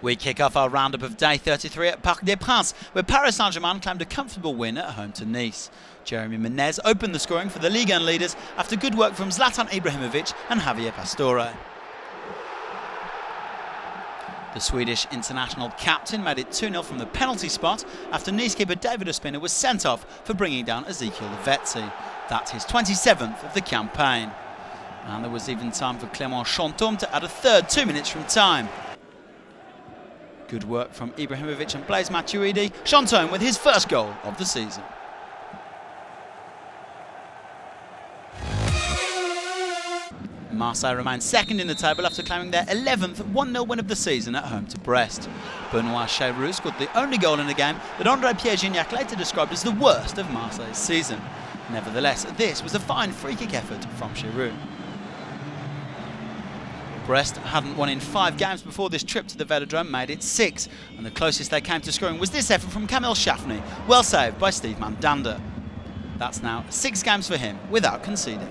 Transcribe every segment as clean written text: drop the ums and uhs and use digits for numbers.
We kick off our roundup of day 33 at Parc des Princes, where Paris Saint-Germain claimed a comfortable win at home to Nice. Jérémy Menez opened the scoring for the Ligue leaders after good work from Zlatan Ibrahimovic and Javier Pastore. The Swedish international captain made it 2-0 from the penalty spot after Nice keeper David Ospina was sent off for bringing down Ezekiel Lavezzi. That's his 27th of the campaign. And there was even time for Clément to add a third 2 minutes from time. Good work from Ibrahimovic and Blaise Matuidi. Chantôme with his first goal of the season. Marseille remain second in the table after claiming their 11th 1-0 win of the season at home to Brest. Benoît scored the only goal in the game that André-Pierre Gignac later described as the worst of Marseille's season. Nevertheless, this was a fine free-kick effort from Giroud. Brest hadn't won in 5 games before this trip to the Velodrome made it 6, and the closest they came to scoring was this effort from Kamil Shafny, well saved by Steve Mandanda. That's now 6 games for him without conceding.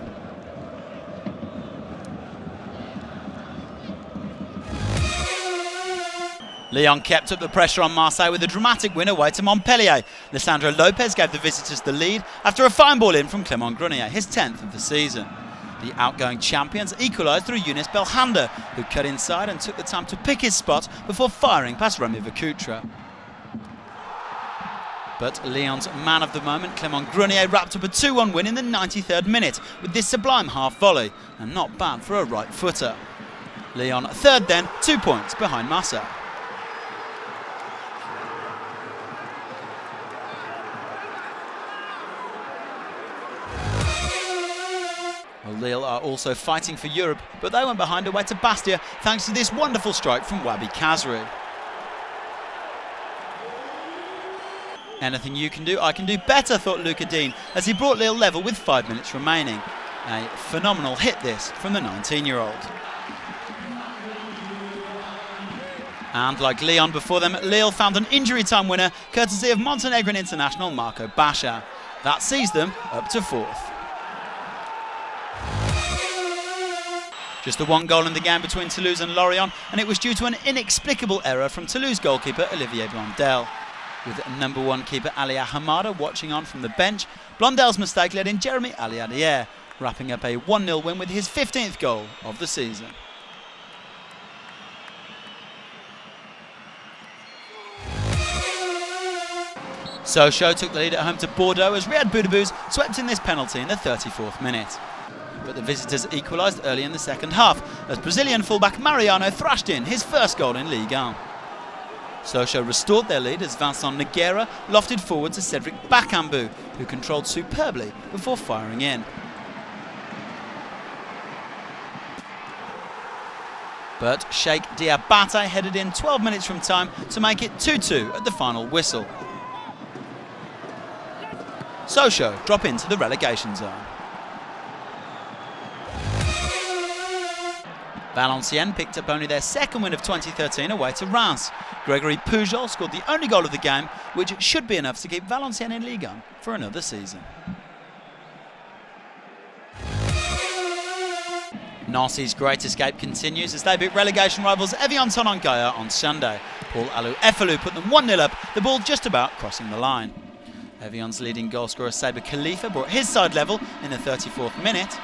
Lyon kept up the pressure on Marseille with a dramatic win away to Montpellier. Lisandro Lopez gave the visitors the lead after a fine ball in from Clément, his 10th of the season. The outgoing champions equalised through Younes BELHANDA, who cut inside and took the time to pick his spot before firing past Rémi Vercoutre. But Lyon's man of the moment, Clément Grenier, wrapped up a 2-1 win in the 93rd minute with this sublime half volley, and not bad for a right footer. Lyon third then, 2 points behind Marseille. Lille are also fighting for Europe, but they went behind away to Bastia thanks to this wonderful strike from Wabi Kazri. Anything you can do, I can do better, thought Luca Dean as he brought Lille level with 5 minutes remaining. A phenomenal hit this from the 19-year-old. And like Lyon before them, Lille found an injury time winner courtesy of Montenegrin international Marco Basha. That sees them up to 4th. Just the 1 goal in the game between Toulouse and Lorient, and it was due to an inexplicable error from Toulouse goalkeeper Olivier Blondel. With number 1 keeper Alia Hamada watching on from the bench, Blondel's mistake led in Jeremy Aliadier, wrapping up a 1-0 win with his 15th goal of the season. Sochaux took the lead at home to Bordeaux as Riyad Boudebouz swept in this penalty in the 34th minute. But the visitors equalised early in the second half as Brazilian fullback Mariano thrashed in his first goal in Ligue 1. Sochaux restored their lead as Vincent Nogueira lofted forward to Cedric Bakambu, who controlled superbly before firing in. But Sheikh Diabate headed in 12 minutes from time to make it 2-2 at the final whistle. Sochaux drop into the relegation zone. Valenciennes picked up only their second win of 2013 away to Reims. Gregory Pujol scored the only goal of the game, which should be enough to keep Valenciennes in Ligue 1 for another season. Nancy's great escape continues as they beat relegation rivals Evian TG FC on Sunday. Paul Alou Efalou put them 1-0 up, the ball just about crossing the line. Evian's leading goalscorer Saber Khalifa brought his side level in the 34th minute.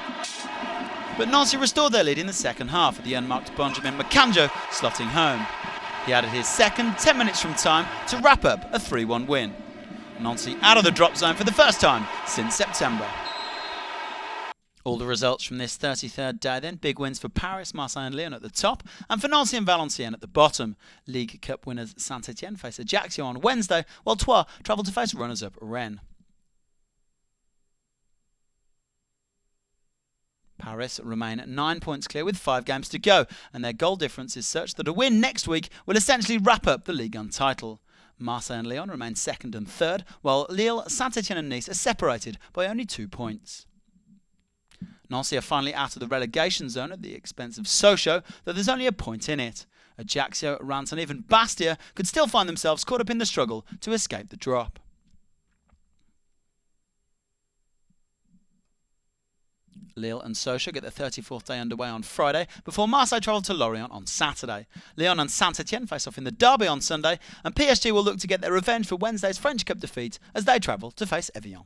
But Nancy restored their lead in the second half with the unmarked Benjamin Makanjo slotting home. He added his second 10 minutes from time to wrap up a 3-1 win. Nancy out of the drop zone for the first time since September. All the results from this 33rd day then. Big wins for Paris, Marseille and Lyon at the top, and for Nancy and Valenciennes at the bottom. Ligue Cup winners Saint-Etienne face Ajaccio on Wednesday, while Troyes travel to face runners-up Rennes. Paris remain 9 points clear with 5 games to go, and their goal difference is such that a win next week will essentially wrap up the Ligue 1 title. Marseille and Lyon remain second and third, while Lille, Saint-Etienne and Nice are separated by only 2 points. Nancy are finally out of the relegation zone at the expense of Sochaux, though there's only a point in it. Ajaccio, Reims and even Bastia could still find themselves caught up in the struggle to escape the drop. Lille and Sochaux get their 34th day underway on Friday, before Marseille travel to Lorient on Saturday. Lyon and Saint-Etienne face off in the derby on Sunday, and PSG will look to get their revenge for Wednesday's French Cup defeat as they travel to face Evian.